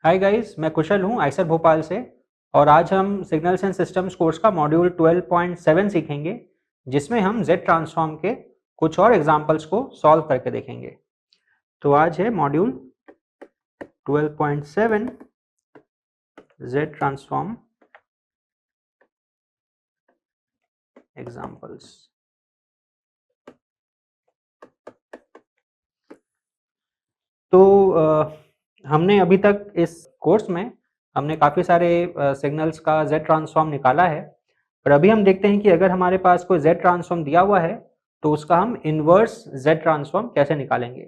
Hi guys, मैं कुशल हूँ Eicher Bhopal से। और आज हम सिग्नल्स एंड सिस्टम्स कोर्स का मॉड्यूल 12.7 सीखेंगे, जिसमें हम Z ट्रांसफॉर्म के कुछ और एग्जांपल्स को सॉल्व करके देखेंगे। तो आज है मॉड्यूल 12.7 Z ट्रांसफॉर्म एग्जांपल्स। तो हमने अभी तक इस कोर्स में हमने काफ़ी सारे सिग्नल्स का Z ट्रांसफॉर्म निकाला है, पर अभी हम देखते हैं कि अगर हमारे पास कोई Z ट्रांसफॉर्म दिया हुआ है तो उसका हम इन्वर्स Z ट्रांसफॉर्म कैसे निकालेंगे।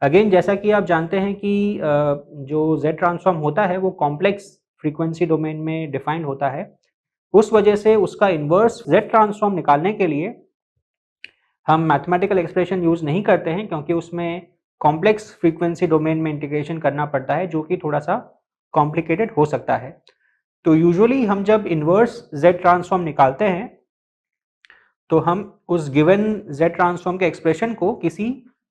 अगेन, जैसा कि आप जानते हैं कि जो Z ट्रांसफॉर्म होता है वो कॉम्प्लेक्स फ्रीक्वेंसी डोमेन में डिफाइंड होता है। उस वजह से उसका इन्वर्स Z ट्रांसफॉर्म निकालने के लिए हम मैथमेटिकल एक्सप्रेशन यूज नहीं करते हैं, क्योंकि उसमें कॉम्प्लेक्स फ्रीक्वेंसी डोमेन में इंटीग्रेशन करना पड़ता है, जो कि थोड़ा सा कॉम्प्लिकेटेड हो सकता है। तो यूजुअली हम जब इन्वर्स Z ट्रांसफॉर्म निकालते हैं तो हम उस गिवन Z ट्रांसफॉर्म के एक्सप्रेशन को किसी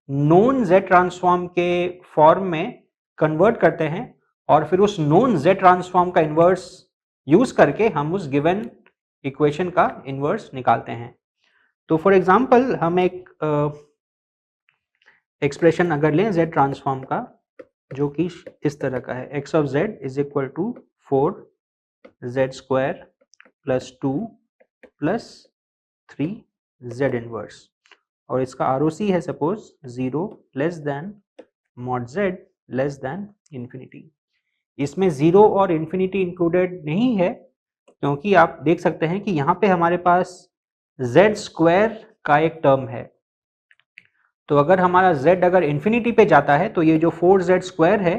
नोन Z ट्रांसफॉर्म के फॉर्म में कन्वर्ट करते हैं और फिर उस नोन Z ट्रांसफॉर्म का इन्वर्स यूज करके हम उस गिवन इक्वेशन का इन्वर्स निकालते हैं। तो फॉर एग्जांपल हम एक एक्सप्रेशन अगर लें Z ट्रांसफॉर्म का, जो कि इस तरह का है, x of z is equal to 4z square plus 2 plus 3z inverse, और इसका ROC है suppose 0 less than mod z less than infinity. इसमें 0 और इन्फिनिटी इंक्लूडेड नहीं है, क्योंकि आप देख सकते हैं कि यहाँ पे हमारे पास z स्क्वायर का एक टर्म है। तो अगर हमारा z अगर इन्फिनिटी पे जाता है तो ये जो 4z स्क्वायर है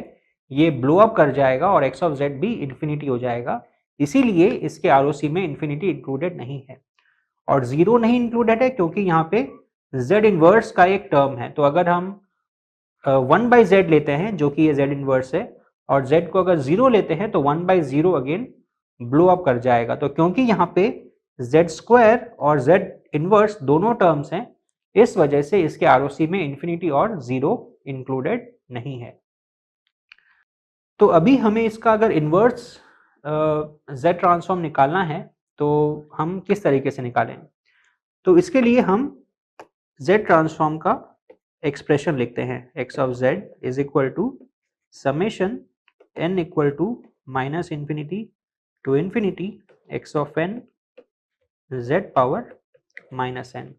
ये ब्लो अप कर जाएगा और x ऑफ z भी इन्फिनिटी हो जाएगा। इसीलिए इसके ROC में इन्फिनिटी इंक्लूडेड नहीं है। और 0 नहीं इंक्लूडेड है क्योंकि यहाँ पे z इनवर्स का एक टर्म है। तो अगर हम 1/z लेते हैं, जो कि ये z इनवर्स है, और z को अगर 0 लेते हैं तो 1/0 अगेन ब्लो अप कर जाएगा। तो क्योंकि यहाँ पे z स्क्वायर और z इनवर्स दोनों टर्म्स हैं, इस वजह से इसके ROC में इन्फिनिटी और 0 इंक्लूडेड नहीं है। तो अभी हमें इसका अगर इन्वर्स Z ट्रांसफॉर्म निकालना है तो हम किस तरीके से निकालें। तो इसके लिए हम Z ट्रांसफॉर्म का एक्सप्रेशन लिखते हैं, x of z is equal to summation n equal to minus infinity to infinity x of n z power minus n।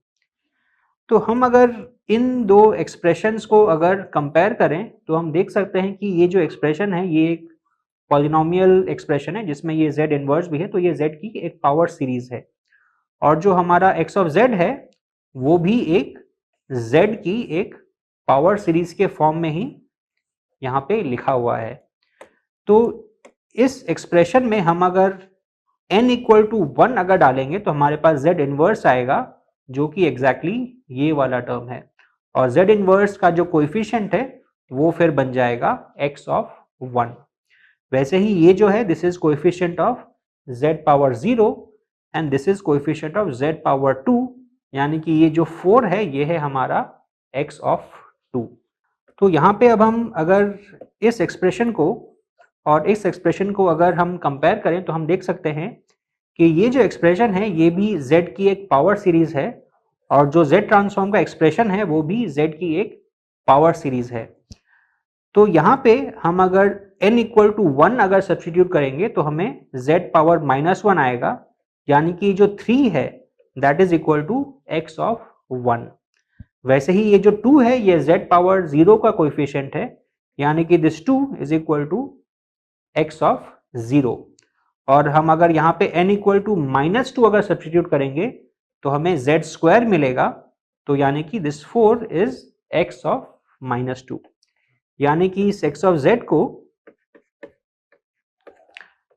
तो हम अगर इन दो एक्सप्रेशंस को अगर कंपेयर करें तो हम देख सकते हैं कि ये जो एक्सप्रेशन है ये एक पॉलिनोमियल एक्सप्रेशन है, जिसमें ये z इनवर्स भी है, तो ये z की एक पावर सीरीज है। और जो हमारा x ऑफ z है वो भी एक z की एक पावर सीरीज के फॉर्म में ही यहाँ पे लिखा हुआ है। तो इस एक्सप्रेशन में हम अगर n इक्वल टू 1 अगर डालेंगे तो हमारे पास z इनवर्स आएगा, जो कि एग्जैक्टली ये वाला टर्म है। और z इनवर्स का जो कोएफिशिएंट है वो फिर बन जाएगा x ऑफ 1। वैसे ही ये जो है this is coefficient of z power 0 and this is coefficient of z power 2, यानी कि ये जो 4 है ये है हमारा x ऑफ 2। तो यहाँ पे अब हम अगर इस एक्सप्रेशन को और इस एक्सप्रेशन को अगर हम कंपेयर करें तो हम देख सकते हैं कि ये जो एक्सप्रेशन है ये भी z की एक पावर सीरीज है, और जो z ट्रांसफॉर्म का एक्सप्रेशन है वो भी z की एक पावर सीरीज है। तो यहाँ पे हम अगर n इक्वल टू 1 अगर सब्स्टिट्यूट करेंगे तो हमें z पावर माइनस 1 आएगा, यानी कि जो 3 है that is equal to x of 1। वैसे ही ये जो 2 है ये z पावर 0 का कोएफिशिएंट है, यानी कि this 2 is equal to x of 0। और हम अगर यहाँ पे n इक्वल टू माइनस 2 अगर सब्स्टिट्यूट करेंगे तो हमें z स्क्वायर मिलेगा, तो यानी कि this 4 is x of minus 2। यानी कि इस x ऑफ z को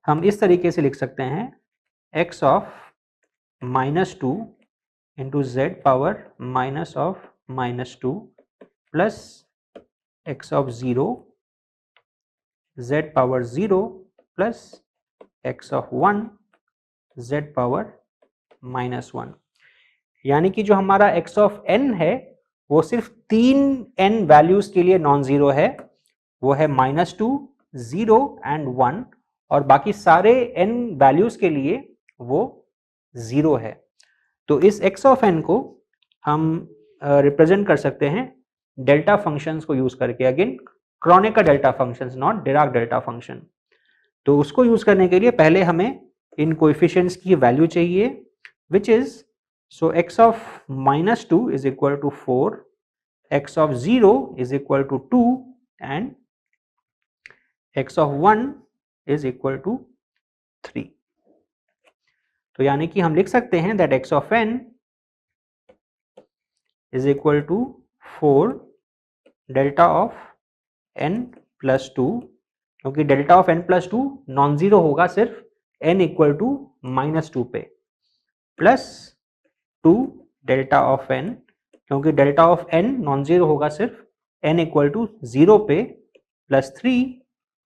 हम इस तरीके से लिख सकते हैं, x of minus 2 into z power minus of minus 2 plus x of 0 z power 0 plus x of 1 z power minus 1। यानी कि जो हमारा x ऑफ n है वो सिर्फ 3 n वैल्यूज के लिए नॉन जीरो है, वो है -2, 0 एंड 1 और बाकी सारे n वैल्यूज के लिए वो 0 है। तो इस x ऑफ n को हम रिप्रेजेंट कर सकते हैं डेल्टा फंक्शंस को यूज करके, again Kronecker delta functions, not Dirac delta function. तो उसको यूज करने के लिए पहले हमें इन कोएफिशिएंट्स की वैल्यू चाहिए, which is so x of -2 is equal to 4, x of 0 is equal to 2 and x of 1 is equal to 3। तो यानी कि हम लिख सकते हैं that x of n is equal to 4 delta of n plus 2, क्योंकि delta of n plus 2 non zero होगा सिर्फ n इक्वल टू -2 पे, प्लस 2 डेल्टा ऑफ n, क्योंकि delta of n non zero होगा सिर्फ n इक्वल टू 0 पे, plus 3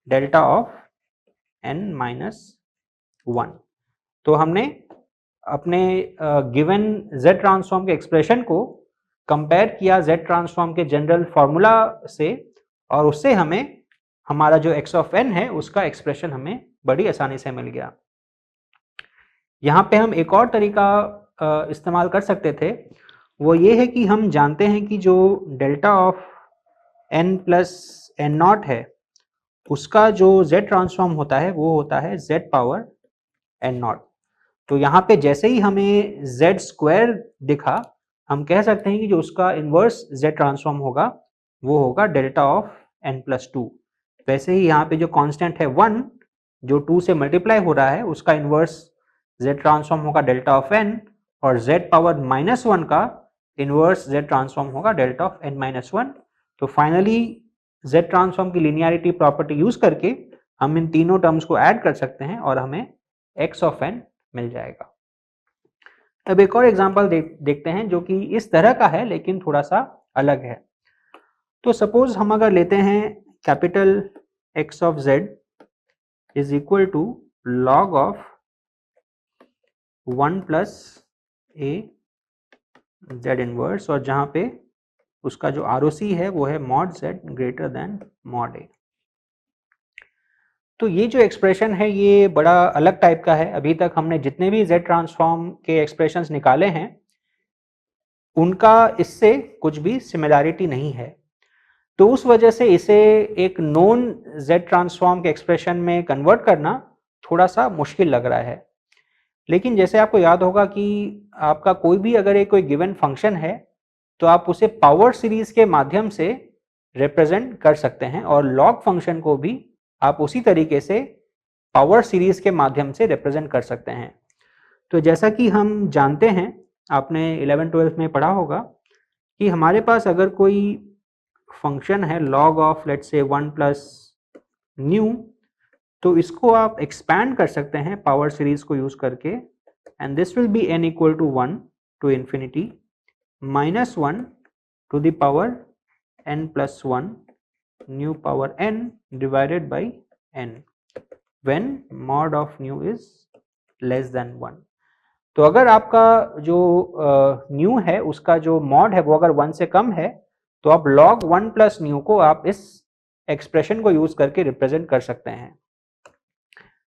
delta of n minus 1। तो हमने अपने गिवन z ट्रांसफॉर्म के एक्सप्रेशन को कंपेयर किया z ट्रांसफॉर्म के जनरल फॉर्मूला से, और उससे हमें हमारा जो x ऑफ n है उसका एक्सप्रेशन हमें बड़ी आसानी से मिल गया। यहाँ पे हम एक और तरीका इस्तेमाल कर सकते थे, वो ये है कि हम जानते हैं कि जो delta of n plus n not है उसका जो z ट्रांसफॉर्म होता है वो होता है z पावर n नॉट। तो यहाँ पे जैसे ही हमें z स्क्वायर दिखा, हम कह सकते हैं कि जो उसका इन्वर्स z ट्रांसफॉर्म होगा वो होगा डेल्टा ऑफ n प्लस 2। वैसे ही यहाँ पे जो कांस्टेंट है 1 जो 2 से मल्टीप्लाई हो रहा है उसका इन्वर्स z ट्रांसफॉर्म होगा डेल्टा ऑफ n, और z पावर -1 का इन्वर्स z ट्रांसफॉर्म होगा डेल्टा ऑफ n माइनस 1। तो फाइनली z ट्रांसफॉर्म की लिनियरिटी प्रॉपर्टी यूज करके हम इन तीनों टर्म्स को ऐड कर सकते हैं और हमें x ऑफ n मिल जाएगा। अब एक और एग्जांपल देखते हैं जो कि इस तरह का है लेकिन थोड़ा सा अलग है। तो सपोज हम अगर लेते हैं capital x of z is equal to log of 1 plus a z inverse, और जहाँ पे उसका जो ROC है वो है mod z greater than mod a। तो ये जो एक्सप्रेशन है ये बड़ा अलग टाइप का है। अभी तक हमने जितने भी z ट्रांसफॉर्म के एक्सप्रेशंस निकाले हैं उनका इससे कुछ भी सिमिलैरिटी नहीं है, तो उस वजह से इसे एक नॉन z ट्रांसफॉर्म के एक्सप्रेशन में कन्वर्ट करना थोड़ा सा मुश्किल लग रहा है। लेकिन जैसे आपको याद होगा कि आपका कोई भी अगर एक कोई गिवन फंक्शन है तो आप उसे पावर सीरीज के माध्यम से रिप्रेजेंट कर सकते हैं, और लॉग फंक्शन को भी आप उसी तरीके से पावर सीरीज के माध्यम से रिप्रेजेंट कर सकते हैं। तो जैसा कि हम जानते हैं, आपने 11-12 में पढ़ा होगा कि हमारे पास अगर कोई फंक्शन है log of let's say 1 plus new, तो इसको आप एक्सपैंड कर सकते हैं पावर सीरीज को यूज करके, and this will be n equal to 1 to infinity minus 1 to the power n plus 1 nu power n divided by n when mod of nu is less than 1। तो अगर आपका जो new है उसका जो mod है वो अगर 1 से कम है तो आप log 1 प्लस न्यू को आप इस एक्सप्रेशन को यूज करके रिप्रेजेंट कर सकते हैं।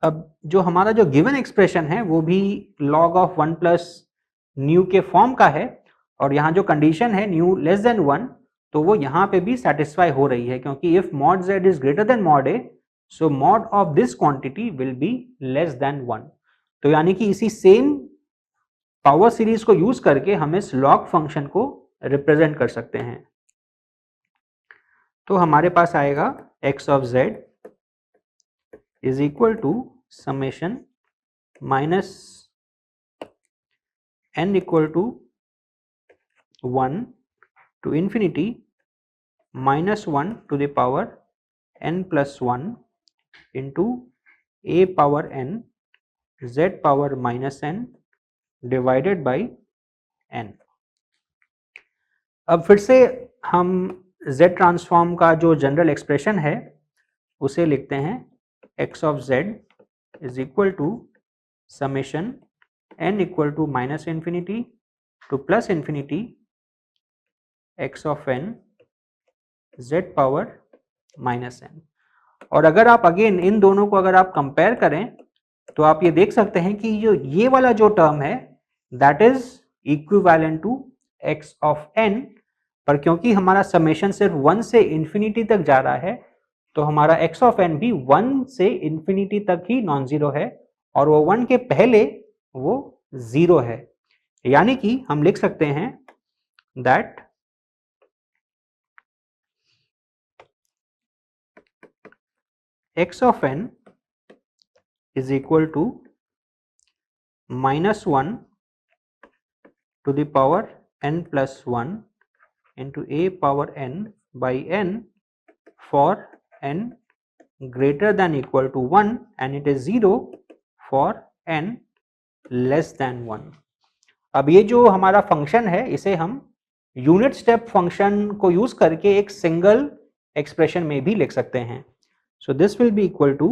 अब जो हमारा जो गिवन एक्सप्रेशन है वो भी log ऑफ 1 प्लस न्यू के फॉर्म का है, और यहाँ जो कंडीशन है न्यू लेस देन 1 तो वो यहाँ पे भी सेटिस्फाई हो रही है, क्योंकि if mod z is greater than mod a so mod of this quantity will be less than 1। तो यानी कि इसी सेम पावर सीरीज को यूज करके हम इस log फंक्शन को रिप्रेजेंट कर सकते हैं। तो हमारे पास आएगा x of z is equal to summation minus n equal to 1 to infinity minus 1 to the power n plus 1 into a power n z power minus n divided by n। अब फिर से हम z ट्रांसफॉर्म का जो general expression है उसे लिखते हैं x of z is equal to summation n equal to minus infinity to plus infinity x of n z power minus n। और अगर आप अगेन इन दोनों को अगर आप कंपेयर करें तो आप ये देख सकते हैं कि जो ये वाला जो टर्म है that is equivalent to x of n, पर क्योंकि हमारा समेशन सिर्फ 1 से इंफिनिटी तक जा रहा है तो हमारा x ऑफ n भी 1 से इंफिनिटी तक ही नॉन जीरो है और वो 1 के पहले वो जीरो है। यानी कि हम लिख सकते हैं that x of n is equal to -1 to the power n plus 1 into a power n by n for n greater than equal to 1 and it is 0 for n less than 1। अब ये जो हमारा function है इसे हम unit step function को use करके एक सिंगल एक्सप्रेशन में भी लिख सकते हैं। So this will be equal to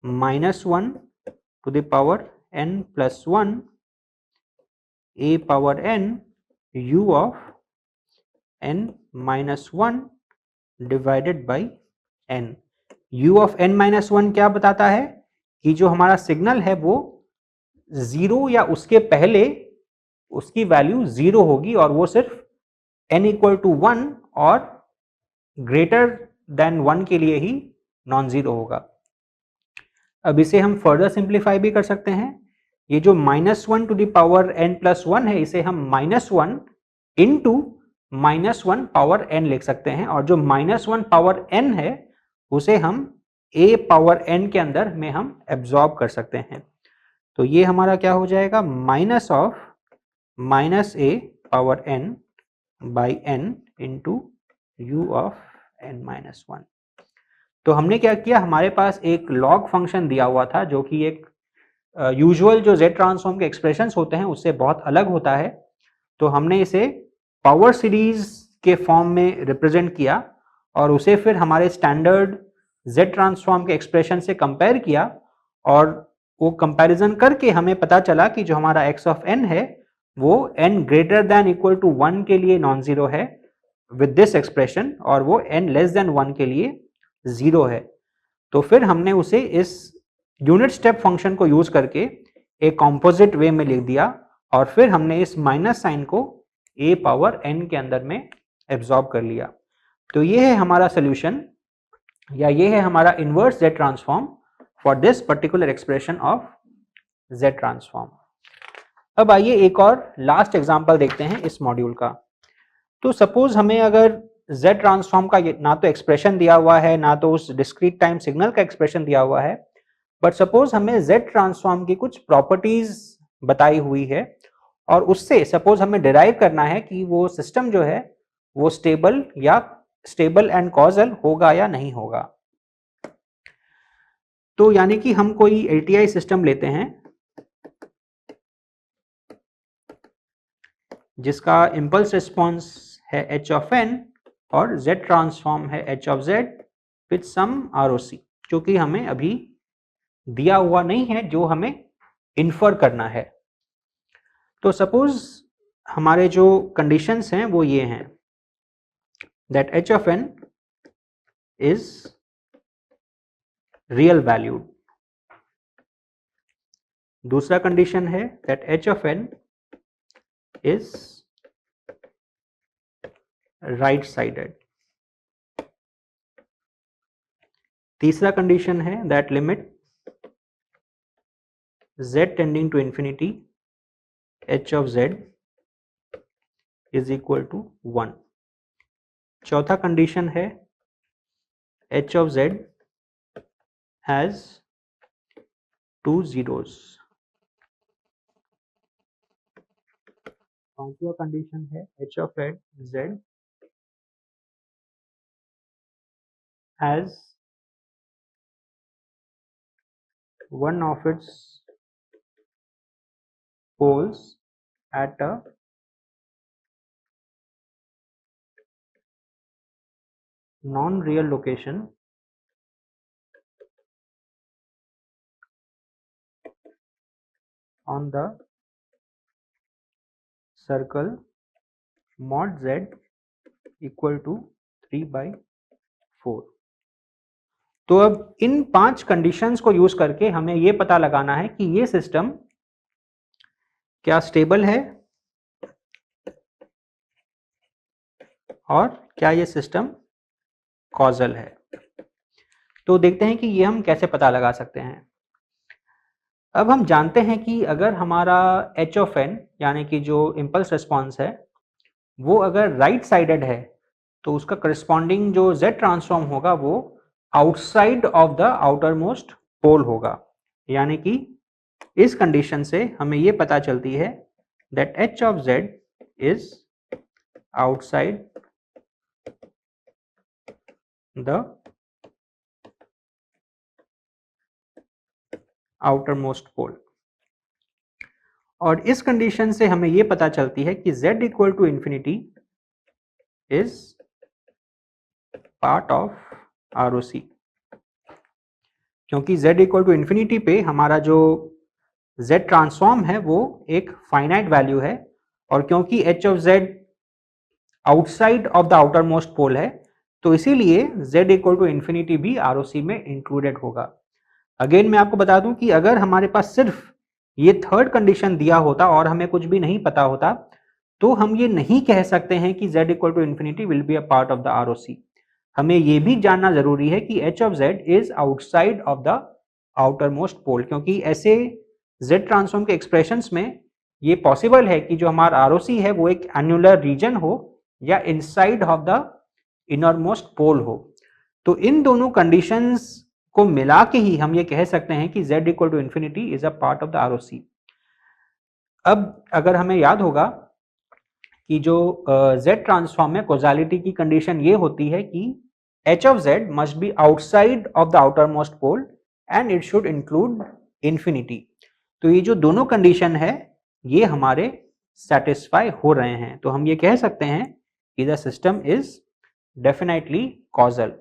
-1 to the power n plus 1 a power n u of n minus 1 divided by n। u of n minus 1 क्या बताता है कि जो हमारा सिग्नल है वो जीरो या उसके पहले उसकी वैल्यू जीरो होगी और वो सिर्फ n इक्वल टू 1 और ग्रेटर देन 1 के लिए ही नॉन जीरो होगा। अब इसे हम फर्दर सिंप्लीफाई भी कर सकते हैं। ये जो -1 to the power n plus 1 है इसे हम -1 इंटू -1 पावर n लिख सकते हैं और जो -1 पावर n है उसे हम a पावर n के अंदर में हम एब्जॉर्ब कर सकते हैं। तो ये हमारा क्या हो जाएगा minus of -a power n by n into u of n minus 1। तो हमने क्या किया, हमारे पास एक लॉग फंक्शन दिया हुआ था जो कि एक यूजुअल जो z ट्रांसफॉर्म के एक्सप्रेशंस होते हैं उससे बहुत अलग होता है। तो हमने इसे पावर सीरीज के फॉर्म में रिप्रेजेंट किया और उसे फिर हमारे स्टैंडर्ड z ट्रांसफॉर्म के एक्सप्रेशन से कंपेयर किया और वो कंपैरिजन करके हमें पता चला कि जो हमारा x ऑफ n है वो n greater than equal to 1 के लिए नॉन जीरो है विद दिस एक्सप्रेशन और वो n लेस देन 1 के लिए जीरो है। तो फिर हमने उसे इस यूनिट स्टेप फंक्शन को यूज करके एक कॉम्पोजिट वे में लिख दिया और फिर हमने इस माइनस साइन को a पावर n के अंदर में एब्जॉर्ब कर लिया। तो ये है हमारा सोल्यूशन या ये है हमारा inverse z transform for this particular expression of z transform. अब आइए एक और लास्ट एग्जांपल देखते हैं इस मॉड्यूल का। तो सपोज हमें अगर z ट्रांसफॉर्म का ना तो एक्सप्रेशन दिया हुआ है ना तो उस डिस्क्रीट टाइम सिग्नल का एक्सप्रेशन दिया हुआ है, बट सपोज हमें z ट्रांसफॉर्म की कुछ प्रॉपर्टीज बताई हुई है और उससे सपोज हमें डिराइव करना है कि वो सिस्टम जो है वो स्टेबल एंड कॉजल होगा या नहीं होगा। तो यानी कि हम कोई एलटीआई सिस्टम लेते हैं जिसका इंपल्स रिस्पॉन्स है h ऑफ n और z ट्रांसफॉर्म है h of z with some ROC, जो कि हमें अभी दिया हुआ नहीं है, जो हमें इन्फर करना है। तो सपोज हमारे जो कंडीशंस हैं वो ये हैं that h of n is real valued. दूसरा कंडीशन है that h of n is right sided. तीसरा कंडीशन है that limit z tending to infinity h of z is equal to 1। चौथा कंडीशन है h of z has 2 zeros। पांचवा condition है h of z has one of its poles at a non-real location on the circle mod z equal to 3/4। तो अब इन 5 conditions को use करके हमें ये पता लगाना है कि ये सिस्टम क्या स्टेबल है और क्या ये सिस्टम कॉजल है। तो देखते हैं कि ये हम कैसे पता लगा सकते हैं। अब हम जानते हैं कि अगर हमारा h ऑफ n यानी कि जो इम्पल्स रिस्पॉन्स है वो अगर राइट साइडेड है तो उसका करस्पॉन्डिंग जो z ट्रांसफॉर्म होगा वो outside of the outer most pole होगा। यानी कि इस कंडीशन से हमें ये पता चलती है that h of z is outside the outer most pole. और इस कंडीशन से हमें यह पता चलती है कि z equal to infinity is part of ROC, क्योंकि z इक्वल टू इंफिनिटी पे हमारा जो z ट्रांसफॉर्म है वो एक फाइनाइट वैल्यू है, और क्योंकि h of z outside of the outer most pole है तो इसीलिए z इक्वल टू इंफिनिटी भी ROC में इंक्लूडेड होगा। अगेन मैं आपको बता दूं कि अगर हमारे पास सिर्फ ये थर्ड कंडीशन दिया होता और हमें कुछ भी नहीं पता होता तो हम ये नहीं कह सकते हैं कि z equal to infinity will be a part of the ROC। हमें ये भी जानना जरूरी है कि h of z is outside of the outer most pole, क्योंकि ऐसे z ट्रांसफॉर्म के एक्सप्रेशंस में ये पॉसिबल है कि जो हमारा ROC है वो एक एन्युलर रीजन हो या inside of the innermost pole हो। तो इन दोनों कंडीशंस को मिला के ही हम ये कह सकते हैं कि z equal to infinity is a part of the ROC। अब अगर हमें याद होगा कि जो z ट्रांसफॉर्म में कॉजालिटी की कंडीशन ये होती है कि h of z must be outside of the outer most pole and it should include infinity. तो ये जो दोनों कंडीशन है ये हमारे सेटिस्फाई हो रहे हैं, तो हम ये कह सकते हैं कि the system is definitely causal.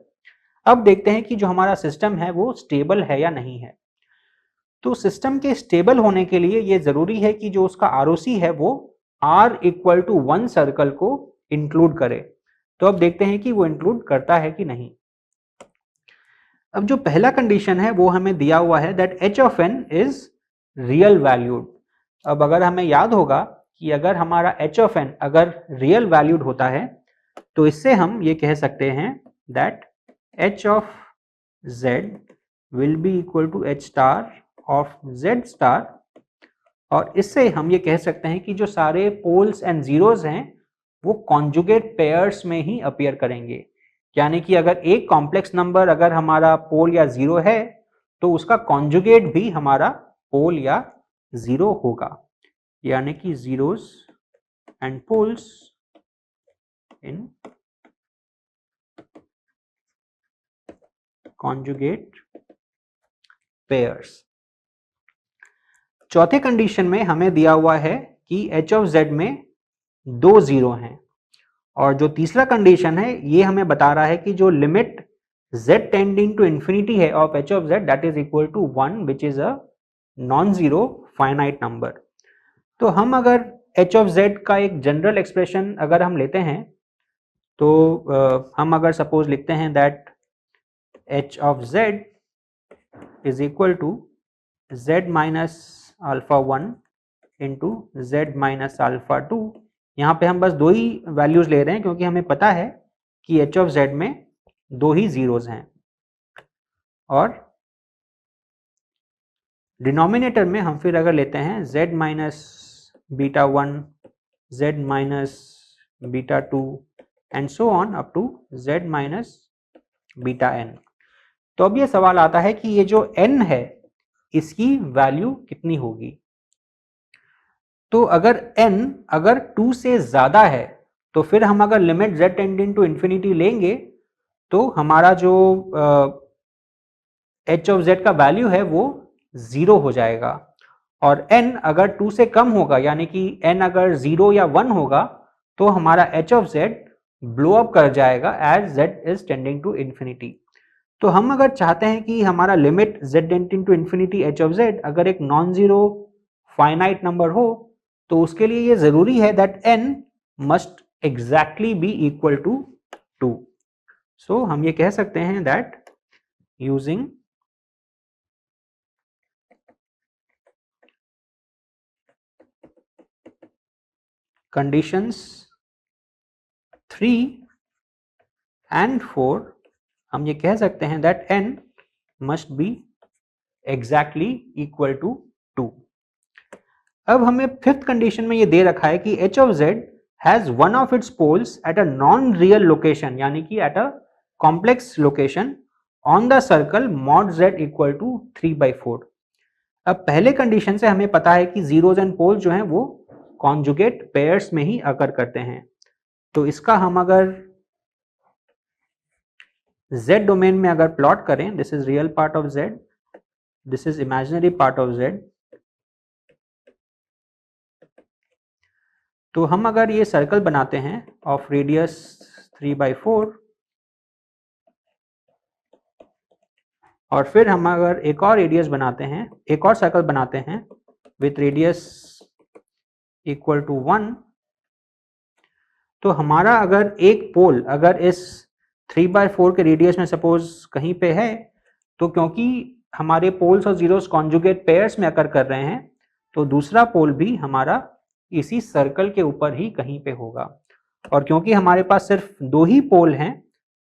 अब देखते हैं कि जो हमारा सिस्टम है वो स्टेबल है या नहीं है। तो सिस्टम के स्टेबल होने के लिए ये जरूरी है कि जो उसका ROC है वो R इक्वल टू 1 सर्कल को इंक्लूड करे। तो अब देखते हैं कि वो इंक्लूड करता है कि नहीं। अब जो पहला कंडीशन है वो हमें दिया हुआ है that h of n is real valued. अब अगर हमें याद होगा कि अगर हमारा h ऑफ n अगर रियल वैल्यूड होता है तो इससे हम ये कह सकते हैं that h of z will be equal to h star of z star, और इससे हम ये कह सकते हैं कि जो सारे पोल्स एंड जीरोस हैं वो कॉन्जुगेट पेयर्स में ही अपीयर करेंगे। यानी कि अगर एक कॉम्प्लेक्स नंबर अगर हमारा पोल या जीरो है तो उसका कॉन्जुगेट भी हमारा पोल या जीरो होगा, यानी कि zeros and poles in conjugate pairs। चौथे कंडीशन में हमें दिया हुआ है कि h ऑफ z में 2 जीरो हैं, और जो तीसरा कंडीशन है ये हमें बता रहा है कि जो limit z tending to infinity है of h of z that is equal to 1 which is a non zero finite number. तो हम अगर h ऑफ z का एक जनरल एक्सप्रेशन अगर हम लेते हैं तो हम अगर सपोज लिखते हैं that h of z is equal to z minus alpha 1 into z minus alpha 2। यहाँ पे हम बस दो ही वैल्यूज ले रहे हैं क्योंकि हमें पता है कि h of z में दो ही जीरोज हैं, और डिनोमिनेटर में हम फिर अगर लेते हैं z minus beta 1, z minus beta 2 and so on up to z minus beta n। तो अब ये सवाल आता है कि ये जो n है इसकी वैल्यू कितनी होगी। तो अगर n अगर 2 से ज्यादा है तो फिर हम अगर limit z tending to infinity लेंगे तो हमारा जो h ऑफ z का वैल्यू है वो 0 हो जाएगा, और n अगर 2 से कम होगा यानी कि n अगर 0 या 1 होगा तो हमारा h of z blow up कर जाएगा as z is tending to infinity. तो हम अगर चाहते हैं कि हमारा limit z tending to infinity h of z अगर एक नॉन जीरो फाइनाइट नंबर हो तो उसके लिए ये जरूरी है that n must exactly be equal to 2। So हम ये कह सकते हैं दैट using conditions 3 and 4, हम ये कह सकते हैं that n must be exactly equal to 2. अब हमें फिफ्थ कंडीशन में ये दे रखा है कि h of z has one of its poles at a non-real location, यानी कि at a complex location on the circle mod z equal to 3/4. अब पहले कंडीशन से हमें पता है कि जीरोज एंड पोल्स जो हैं वो कॉन्जुगेट पेयर्स में ही अकर करते हैं। तो इसका हम अगर z डोमेन में अगर प्लॉट करें, this is real part of z, this is imaginary part of z, तो हम अगर ये सर्कल बनाते हैं ऑफ रेडियस 3/4 और फिर हम अगर एक और रेडियस बनाते हैं, एक और सर्कल बनाते हैं विथ रेडियस इक्वल टू 1, तो हमारा अगर एक पोल अगर इस 3/4 के रेडियस में सपोज कहीं पे है, तो क्योंकि हमारे पोल्स और जीरोस कॉन्जुगेट पेयर्स में अकर कर रहे हैं, तो दूसरा पोल भी हमारा इसी सर्कल के ऊपर ही कहीं पे होगा। और क्योंकि हमारे पास सिर्फ दो ही पोल हैं,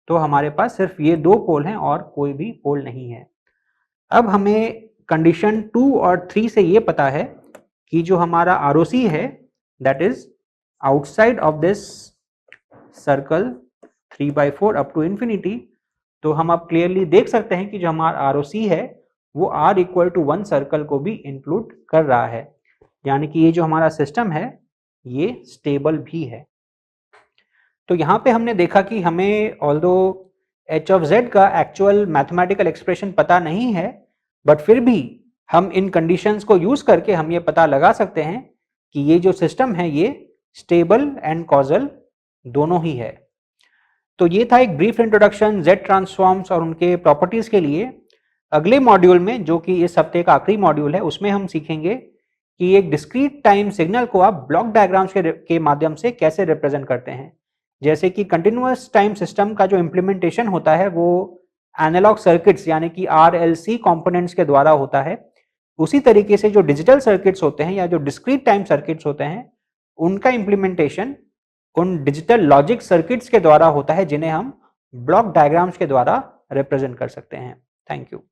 तो हमारे पास सिर्फ ये दो पोल हैं और कोई भी पोल नहीं है। अब हमें कंडीशन 2 और 3 से ये पता है कि जो हमारा ROC है that is outside of this circle 3/4 up to infinity, तो हम अब क्लियरली देख सकते हैं कि जो हमारा ROC है वो r इक्वल टू 1 सर्कल को भी इंक्लूड कर रहा है, यानी कि ये जो हमारा सिस्टम है ये स्टेबल भी है। तो यहाँ पे हमने देखा कि हमें ऑल्दो h of z का एक्चुअल मैथमेटिकल एक्सप्रेशन पता नहीं है, बट फिर भी हम इन कंडीशंस को यूज करके हम ये पता लगा सकते हैं कि ये जो सिस्टम है ये स्टेबल एंड कॉजल दोनों ही है। तो ये था एक ब्रीफ इंट्रोडक्शन z ट्रांसफॉर्म्स और उनके प्रॉपर्टीज के लिए। अगले मॉड्यूल में, जो कि इस हफ्ते का आखिरी मॉड्यूल है, उसमें हम सीखेंगे कि एक डिस्क्रीट टाइम सिग्नल को आप ब्लॉक डायग्राम्स के माध्यम से कैसे रिप्रेजेंट करते हैं। जैसे कि कंटिन्यूअस टाइम सिस्टम का जो इम्प्लीमेंटेशन होता है वो एनालॉग सर्किट्स यानी कि RLC कंपोनेंट्स के द्वारा होता है, उसी तरीके से जो डिजिटल सर्किट्स होते हैं या जो डिस्क्रीट टाइम सर्किट्स होते हैं उनका इम्प्लीमेंटेशन उन डिजिटल लॉजिक सर्किट्स के द्वारा होता है जिन्हें हम ब्लॉक डायग्राम्स के द्वारा रिप्रेजेंट कर सकते हैं। Thank you.